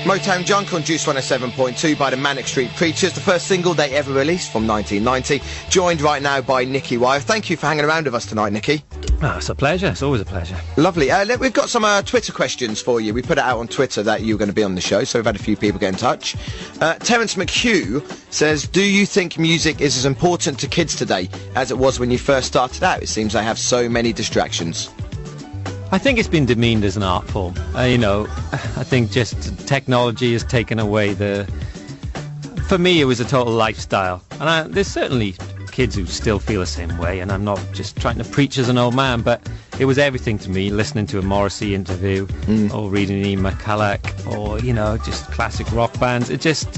Motown Junk on Juice 107.2 by the Manic Street Preachers, the first single they ever released from 1990, joined right now by Nicky Wire. Thank you for hanging around with us tonight, Nicky. Oh, it's a pleasure. It's always a pleasure. Lovely. We've got some Twitter questions for you. We put it out on Twitter that you were going to be on the show, so we've had a few people get in touch. Terence McHugh says, do you think music is as important to kids today as it was when you first started out? It seems they have so many distractions. I think it's been demeaned as an art form. I think just technology has taken away for me, it was a total lifestyle. And there's certainly kids who still feel the same way, and I'm not just trying to preach as an old man, but it was everything to me, listening to a Morrissey interview, or reading Ian McCulloch, or, just classic rock bands. It just,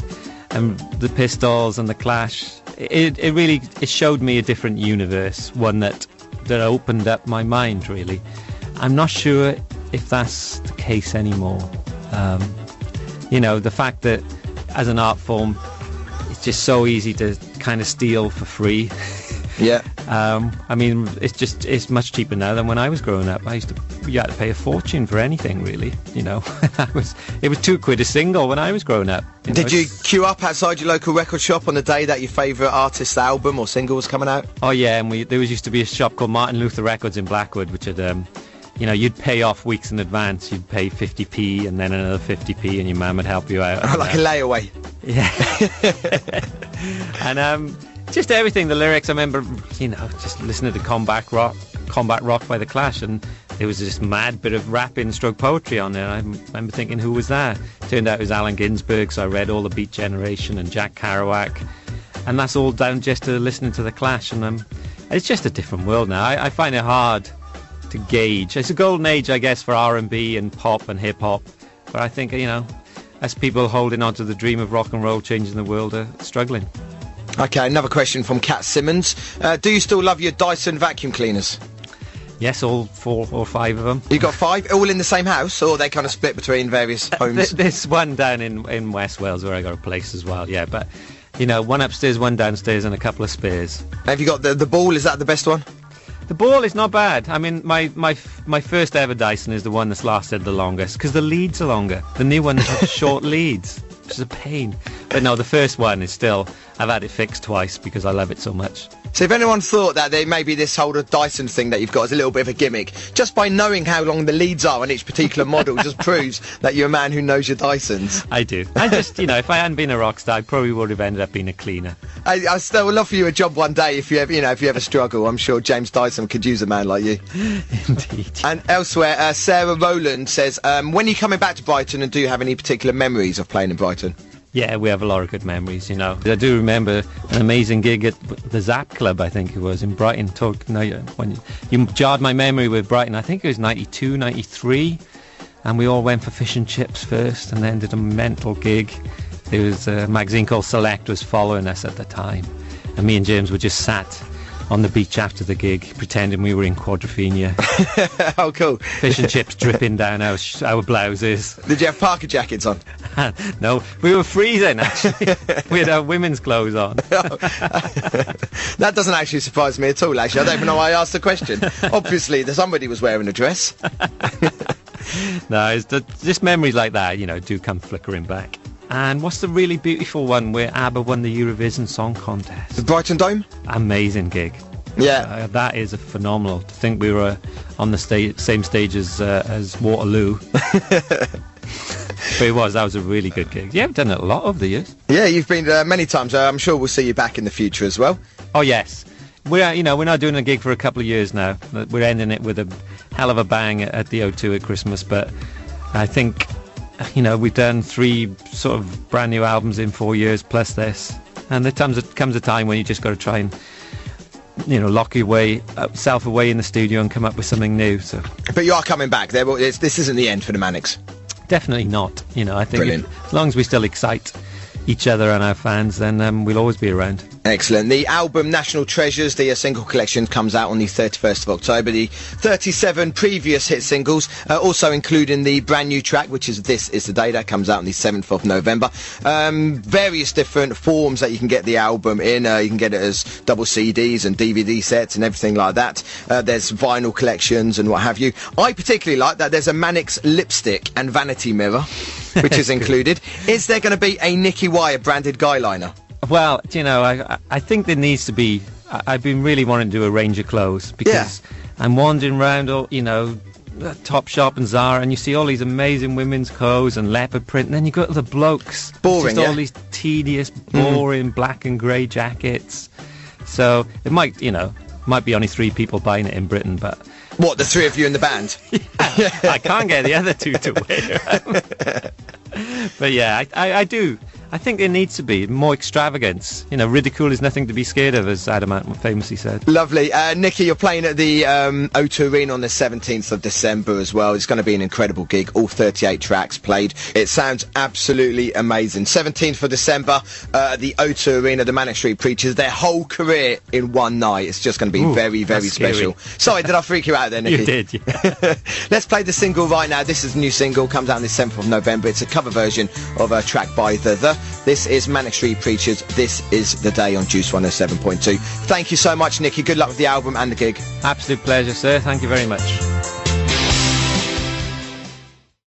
the Pistols and the Clash, it really showed me a different universe, one that opened up my mind, really. I'm not sure if that's the case anymore. The fact that as an art form, it's just so easy to kind of steal for free. Yeah. It's much cheaper now than when I was growing up. You had to pay a fortune for anything, really. It was £2 a single when I was growing up. Did you queue up outside your local record shop on the day that your favourite artist's album or single was coming out? Oh yeah, and there used to be a shop called Martin Luther Records in Blackwood, which had you'd pay off weeks in advance. You'd pay 50p and then another 50p, and your mum would help you out. Like a layaway. Yeah. And just everything, the lyrics. I remember, just listening to Combat Rock by The Clash, and there was this mad bit of rapping stroke poetry on there. I remember thinking, who was that? Turned out it was Allen Ginsberg, so I read all the Beat Generation and Jack Kerouac, and that's all down just to listening to The Clash. And it's just a different world now. I find it hard to gauge. It's a golden age, I guess, for R&B and pop and hip-hop, but I think, as people holding on to the dream of rock and roll changing the world are struggling. Okay, another question from Kat Simmons. Do you still love your Dyson vacuum cleaners? Yes, all 4 or 5 of them. You got 5? All in the same house, or are they kind of split between various homes? This one down in West Wales where I got a place as well, yeah, but, one upstairs, one downstairs, and a couple of spares. Have you got the ball? Is that the best one? The ball is not bad. I mean, my first ever Dyson is the one that's lasted the longest, because the leads are longer. The new ones have short leads, which is a pain. But no, the first one is still, I've had it fixed twice because I love it so much. So if anyone thought that maybe this whole Dyson thing that you've got is a little bit of a gimmick, just by knowing how long the leads are on each particular model just proves that you're a man who knows your Dysons. I do. I just, if I hadn't been a rock star, I probably would have ended up being a cleaner. I still would love for you a job one day if you ever struggle. I'm sure James Dyson could use a man like you. Indeed. And elsewhere, Sarah Rowland says, when are you coming back to Brighton, and do you have any particular memories of playing in Brighton? Yeah, we have a lot of good memories, I do remember an amazing gig at the Zap Club, I think it was, in Brighton. When you jarred my memory with Brighton, I think it was 92, 93, and we all went for fish and chips first, and then did a mental gig. There was a magazine called Select was following us at the time, and me and James were just sat on the beach after the gig, pretending we were in Quadrophenia. Oh, cool. Fish and chips dripping down our blouses. Did you have parka jackets on? No, we were freezing, actually. We had our women's clothes on. That doesn't actually surprise me at all, actually. I don't even know why I asked the question. Obviously, somebody was wearing a dress. No, it's just memories like that, do come flickering back. And what's the really beautiful one where ABBA won the Eurovision Song Contest? The Brighton Dome? Amazing gig. Yeah. That is a phenomenal. To think we were on the same stage as Waterloo. But that was a really good gig. Yeah, I've done it a lot over the years. Yeah, you've been many times. I'm sure we'll see you back in the future as well. Oh, yes. We're not doing a gig for a couple of years now. We're ending it with a hell of a bang at the O2 at Christmas, but I think... we've done 3 sort of brand new albums in 4 years plus this, and there comes a time when you just got to try and lock yourself away in the studio and come up with something new. So, but you are coming back. This isn't the end for the Manics. Definitely not. I think as long as we still excite each other and our fans, then we'll always be around. Excellent. The album National Treasures, the single collection, comes out on the 31st of October. The 37 previous hit singles, also including the brand new track, which is This Is the Day, that comes out on the 7th of November. Various different forms that you can get the album in. You can get it as double CDs and DVD sets and everything like that. There's vinyl collections and what have you. I particularly like that there's a Manics lipstick and vanity mirror, which is included. Is there going to be a Nicky Wire branded guy liner? Well, you know, I think there needs to be. I've been really wanting to do a range of clothes because I'm wandering around, all, you know, Topshop and Zara, and you see all these amazing women's clothes and leopard print, and then you go to the blokes. Boring, just all these tedious, boring black and grey jackets. So it might, you know, might be only 3 people buying it in Britain, but... What, the 3 of you in the band? I can't get the other 2 to wear. But yeah, I do. I think there needs to be more extravagance. You know, ridicule is nothing to be scared of, as Adamant famously said. Lovely. Nicky, you're playing at the O2 Arena on the 17th of December as well. It's going to be an incredible gig. All 38 tracks played. It sounds absolutely amazing. 17th of December, the O2 Arena, the Manic Street Preachers, their whole career in one night. It's just going to be very, very special. Sorry, did I freak you out there, Nicky? You did, yeah. Let's play the single right now. This is a new single, comes out on the 7th of November. It's a cover version of a track by The. This is Manic Street Preachers. This is the day on Juice 107.2. Thank you so much, Nicky. Good luck with the album and the gig. Absolute pleasure, sir. Thank you very much.